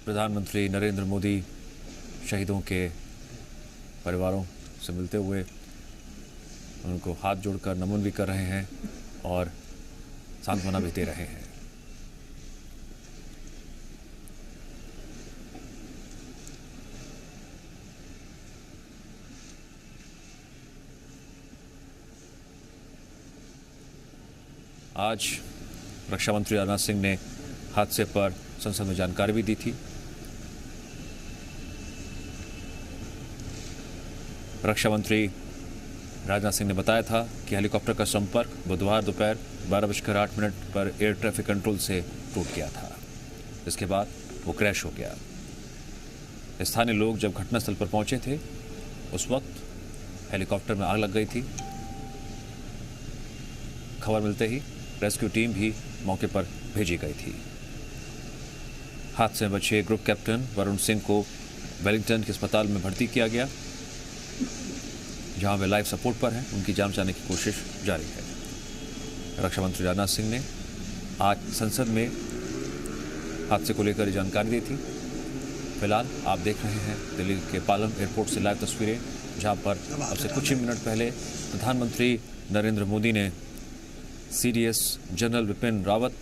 प्रधानमंत्री नरेंद्र मोदी शहीदों के परिवारों से मिलते हुए उनको हाथ जोड़कर नमन भी कर रहे हैं और सांत्वना भी दे रहे हैं। आज रक्षा मंत्री राजनाथ सिंह ने हादसे पर संसद में जानकारी भी दी थी। रक्षा मंत्री राजनाथ सिंह ने बताया था कि हेलीकॉप्टर का संपर्क बुधवार दोपहर 12:08 पर एयर ट्रैफिक कंट्रोल से टूट गया था। इसके बाद वो क्रैश हो गया। स्थानीय लोग जब घटनास्थल पर पहुंचे थे उस वक्त हेलीकॉप्टर में आग लग गई थी। खबर मिलते ही रेस्क्यू टीम भी मौके पर भेजी गई थी। हादसे में बचे ग्रुप कैप्टन वरुण सिंह को वेलिंगटन के अस्पताल में भर्ती किया गया, जहां वे लाइफ सपोर्ट पर हैं। उनकी जान बचाने की कोशिश जारी है। रक्षा मंत्री राजनाथ सिंह ने आज संसद में हादसे को लेकर जानकारी दी थी। फिलहाल आप देख रहे हैं दिल्ली के पालम एयरपोर्ट से लाइव तस्वीरें, जहां पर अब से कुछ ही मिनट पहले प्रधानमंत्री नरेंद्र मोदी ने सीडीएस जनरल विपिन रावत,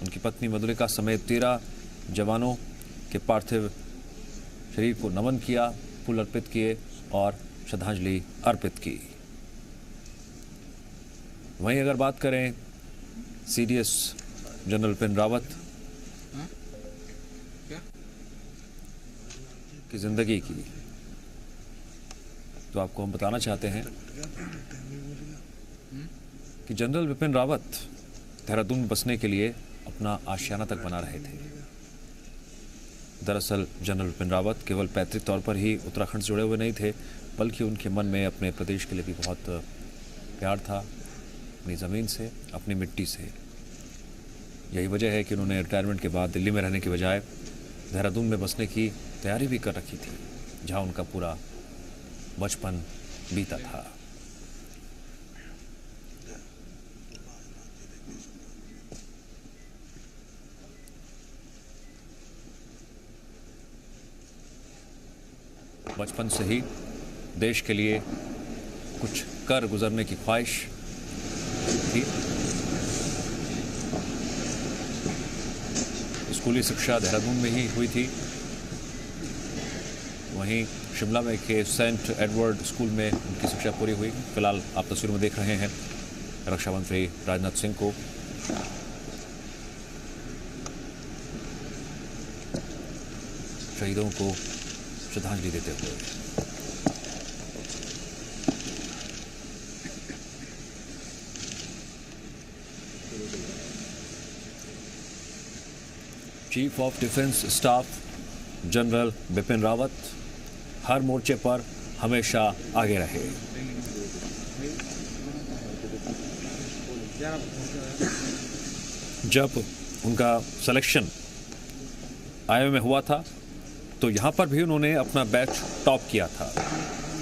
उनकी पत्नी मधुलिका समेत 13 जवानों के पार्थिव शरीर को नमन किया, फूल अर्पित किए और श्रद्धांजलि अर्पित की। वहीं अगर बात करें सीडीएस जनरल विपिन रावत की जिंदगी की, तो आपको हम बताना चाहते हैं कि जनरल विपिन रावत देहरादून में बसने के लिए अपना आशियाना तक बना रहे थे। दरअसल जनरल विपिन रावत केवल पैतृक तौर पर ही उत्तराखंड से जुड़े हुए नहीं थे, बल्कि उनके मन में अपने प्रदेश के लिए भी बहुत प्यार था, अपनी ज़मीन से, अपनी मिट्टी से। यही वजह है कि उन्होंने रिटायरमेंट के बाद दिल्ली में रहने के बजाय देहरादून में बसने की तैयारी भी कर रखी थी, जहां उनका पूरा बचपन बीता था। बचपन से ही देश के लिए कुछ कर गुजरने की ख्वाहिश थी। स्कूली शिक्षा देहरादून में ही हुई थी। वहीं शिमला में के सेंट एडवर्ड स्कूल में उनकी शिक्षा पूरी हुई। फिलहाल आप तस्वीर में देख रहे हैं रक्षा मंत्री राजनाथ सिंह को शहीदों को श्रद्धांजलि देते हुए। Chief of defence staff general Bipin Rawat हर मोर्चे पर हमेशा आगे रहे। जब उनका सिलेक्शन आईएमए में हुआ था तो यहाँ पर भी उन्होंने अपना बैच टॉप किया था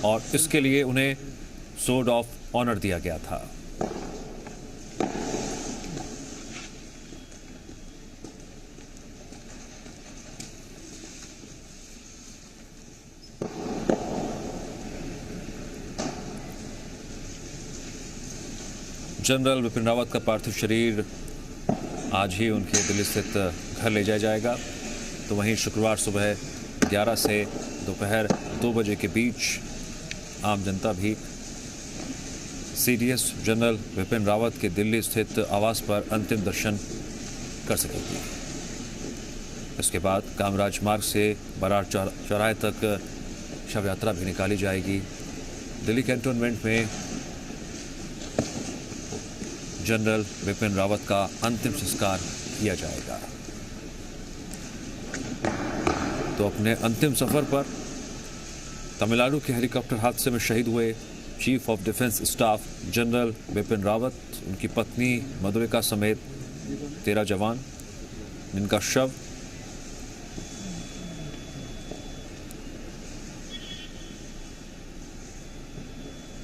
और इसके लिए उन्हें सोर्ड ऑफ ऑनर दिया गया था। जनरल बिपिन रावत का पार्थिव शरीर आज ही उनके दिल्ली स्थित घर ले जाया जाएगा। तो वहीं शुक्रवार सुबह 11 से दोपहर 2 बजे के बीच आम जनता भी सीडीएस जनरल विपिन रावत के दिल्ली स्थित आवास पर अंतिम दर्शन कर सकेगी। इसके बाद कामराज मार्ग से बरार चौराहे तक शव यात्रा भी निकाली जाएगी। दिल्ली कैंटोनमेंट में जनरल विपिन रावत का अंतिम संस्कार किया जाएगा। तो अपने अंतिम सफर पर तमिलनाडु के हेलीकॉप्टर हादसे में शहीद हुए chief of defence staff general Bipin Rawat, उनकी पत्नी मधुलिका समेत 13 जवान, जिनका शव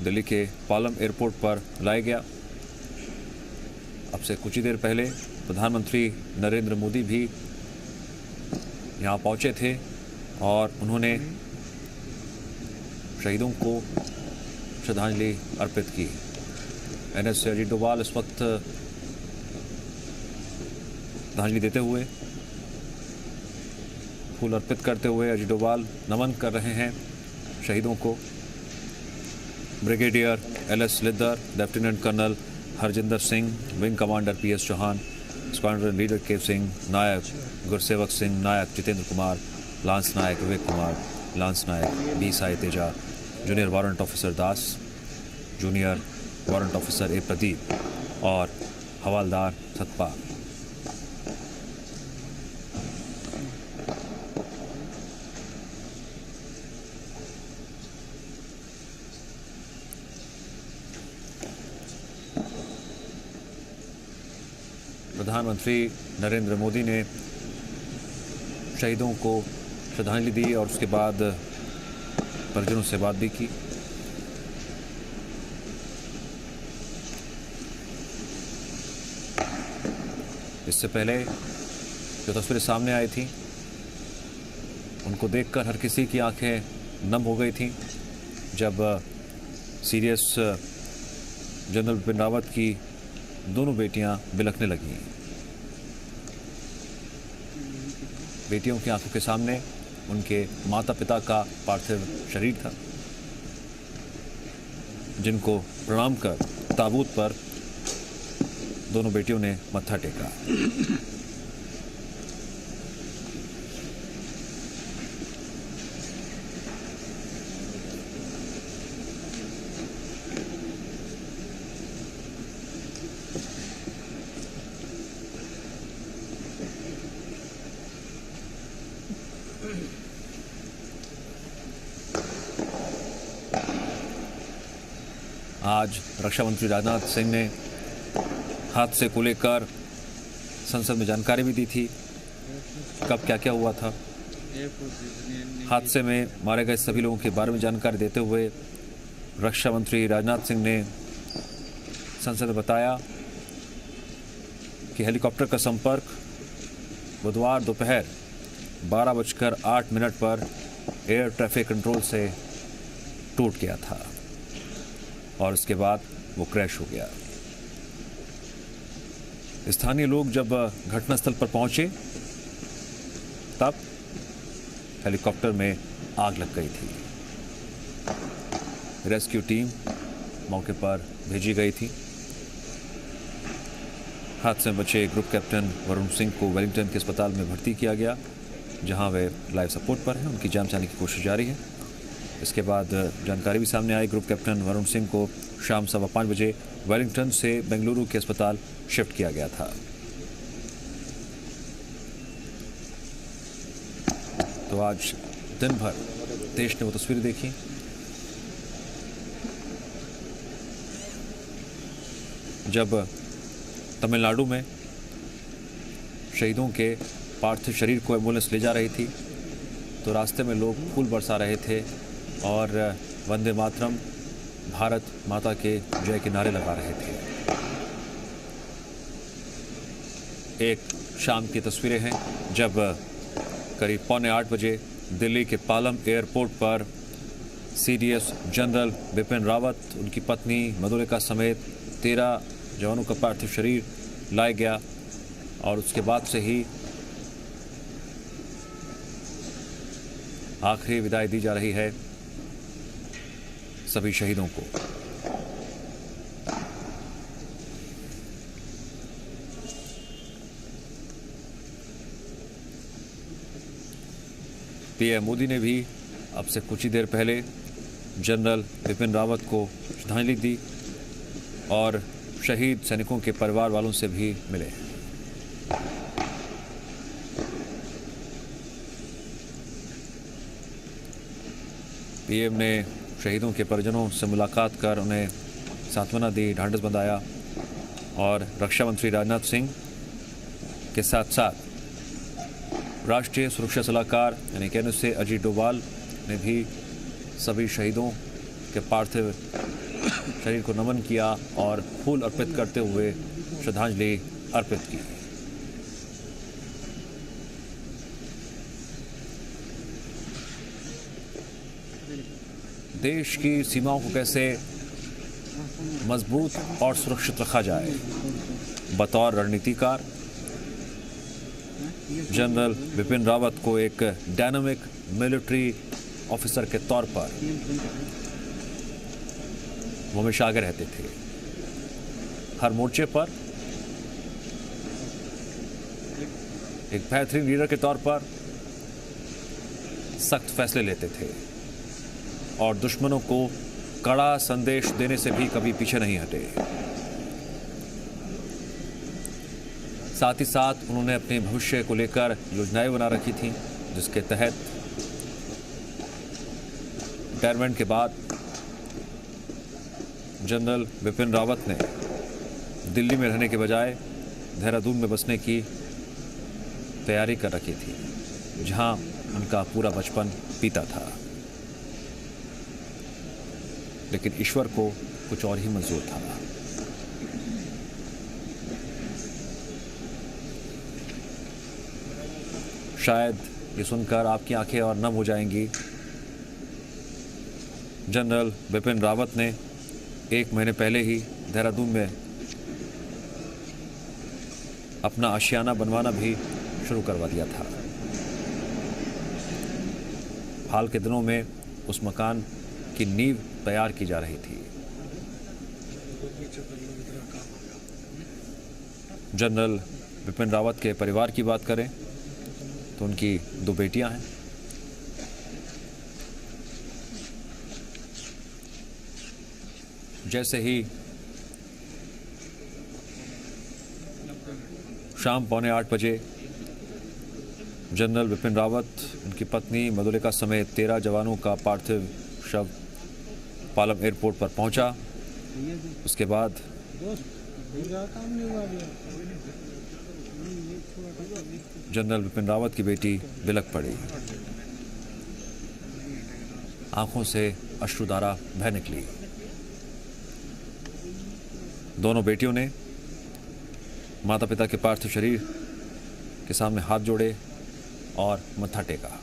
दिल्ली के पालम एयरपोर्ट पर लाया गया। अब से कुछ ही देर पहले प्रधानमंत्री नरेंद्र मोदी भी यहाँ पहुँचे थे और उन्होंने शहीदों को श्रद्धांजलि अर्पित की। एनएस अजीत डोभाल इस वक्त श्रद्धांजलि देते हुए, फूल अर्पित करते हुए अजीत डोभाल नमन कर रहे हैं शहीदों को। Brigadier LS. Lidder, lieutenant colonel Harjinder Singh, wing commander PS. Chauhan, squadron leader K Singh, Naik Gursewak Singh, Naik Jitendra Kumar, lance Naik Vivek Kumar, lance Naik B Sai Teja, junior warrant officer Das, junior warrant officer A Pradeep और हवालदार सतपाल। प्रधानमंत्री नरेंद्र मोदी ने शहीदों को श्रद्धांजलि दी और उसके बाद परिजनों से बात भी की। इससे पहले जो तस्वीरें सामने आई थी उनको देखकर हर किसी की आंखें नम हो गई थीं जब सीडीएस जनरल बिपिन रावत की दोनों बेटियां बिलखने लगीं। बेटियों की आंखों के सामने उनके माता पिता का पार्थिव शरीर था, जिनको प्रणाम कर ताबूत पर दोनों बेटियों ने मत्था टेका। आज रक्षा मंत्री राजनाथ सिंह ने हादसे को लेकर संसद में जानकारी भी दी थी, कब क्या क्या हुआ था। हादसे में मारे गए सभी लोगों के बारे में जानकारी देते हुए रक्षा मंत्री राजनाथ सिंह ने संसद में बताया कि हेलीकॉप्टर का संपर्क बुधवार दोपहर 12:08 पर एयर ट्रैफिक कंट्रोल से टूट गया था और उसके बाद वो क्रैश हो गया। स्थानीय लोग जब घटनास्थल पर पहुंचे तब हेलीकॉप्टर में आग लग गई थी। रेस्क्यू टीम मौके पर भेजी गई थी। हादसे में बचे ग्रुप कैप्टन वरुण सिंह को वेलिंगटन के अस्पताल में भर्ती किया गया, जहां वे लाइफ सपोर्ट पर हैं। उनकी जान बचाने की कोशिश जारी है। इसके बाद जानकारी भी सामने आई, ग्रुप कैप्टन वरुण सिंह को शाम 5:15 बजे वेलिंगटन से बेंगलुरु के अस्पताल शिफ्ट किया गया था। तो आज दिन भर देश ने वो तस्वीरें देखी जब तमिलनाडु में शहीदों के पार्थिव शरीर को एम्बुलेंस ले जा रही थी, तो रास्ते में लोग फूल बरसा रहे थे और वंदे मातरम, भारत माता के जय के नारे लगा रहे थे। एक शाम की तस्वीरें हैं जब करीब 7:45 बजे दिल्ली के पालम एयरपोर्ट पर सीडीएस जनरल बिपिन रावत, उनकी पत्नी मधुलिका समेत 13 जवानों का पार्थिव शरीर लाया गया और उसके बाद से ही आखिरी विदाई दी जा रही है सभी शहीदों को। पीएम मोदी ने भी अब से कुछ ही देर पहले जनरल बिपिन रावत को श्रद्धांजलि दी और शहीद सैनिकों के परिवार वालों से भी मिले। पीएम ने शहीदों के परिजनों से मुलाकात कर उन्हें सांत्वना दी, ढांढस बंधाया और रक्षा मंत्री राजनाथ सिंह के साथ साथ राष्ट्रीय सुरक्षा सलाहकार यानी कि एनएस अजीत डोभाल ने भी सभी शहीदों के पार्थिव शरीर को नमन किया और फूल अर्पित करते हुए श्रद्धांजलि अर्पित की। देश की सीमाओं को कैसे मजबूत और सुरक्षित रखा जाए, बतौर रणनीतिकार जनरल बिपिन रावत को एक डायनामिक मिलिट्री ऑफिसर के तौर पर वो हमेशा आगे रहते थे। हर मोर्चे पर एक बेहतरीन लीडर के तौर पर सख्त फैसले लेते थे और दुश्मनों को कड़ा संदेश देने से भी कभी पीछे नहीं हटे। साथ ही साथ उन्होंने अपने भविष्य को लेकर योजनाएं बना रखी थीं, जिसके तहत रिटायरमेंट के बाद जनरल बिपिन रावत ने दिल्ली में रहने के बजाय देहरादून में बसने की तैयारी कर रखी थी, जहां उनका पूरा बचपन बीता था। लेकिन ईश्वर को कुछ और ही मंजूर था। शायद ये सुनकर आपकी आंखें और नम हो जाएंगी। जनरल बिपिन रावत ने 1 महीने पहले ही देहरादून में अपना आशियाना बनवाना भी शुरू करवा दिया था। हाल के दिनों में उस मकान की नींव तैयार की जा रही थी। जनरल बिपिन रावत के परिवार की बात करें तो उनकी 2 बेटियां हैं। जैसे ही शाम 7:45 बजे जनरल बिपिन रावत, उनकी पत्नी मधुलिका समेत 13 जवानों का पार्थिव शव पालम एयरपोर्ट पर पहुंचा, उसके बाद जनरल बिपिन रावत की बेटी बिलख पड़ी। आंखों से अश्रुधारा बह निकली। दोनों बेटियों ने माता पिता के पार्थिव शरीर के सामने हाथ जोड़े और मत्था टेका।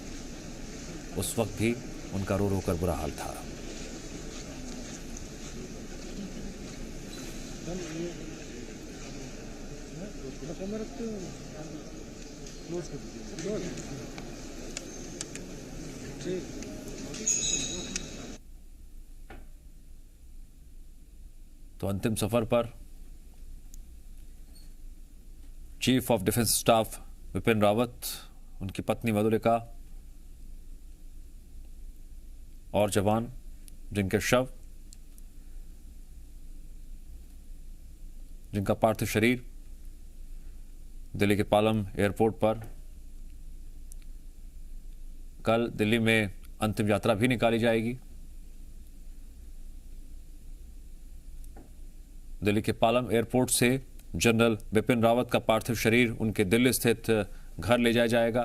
उस वक्त भी उनका रो रो कर बुरा हाल था। तो अंतिम सफर पर chief of defence staff Bipin Rawat, उनकी पत्नी मधुलिका और जवान जिनके शव, जिनका पार्थिव शरीर दिल्ली के पालम एयरपोर्ट पर कल दिल्ली में अंतिम यात्रा भी निकाली जाएगी। दिल्ली के पालम एयरपोर्ट से जनरल बिपिन रावत का पार्थिव शरीर उनके दिल्ली स्थित घर ले जाया जाएगा।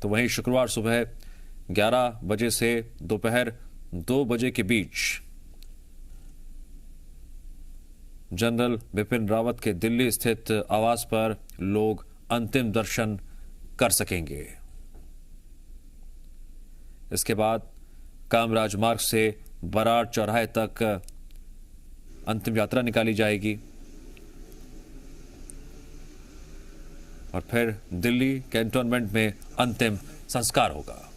तो वहीं शुक्रवार सुबह 11 बजे से दोपहर 2 बजे के बीच जनरल बिपिन रावत के दिल्ली स्थित आवास पर लोग अंतिम दर्शन कर सकेंगे। इसके बाद कामराज मार्ग से बराड़ चौराहे तक अंतिम यात्रा निकाली जाएगी और फिर दिल्ली कैंटोनमेंट में अंतिम संस्कार होगा।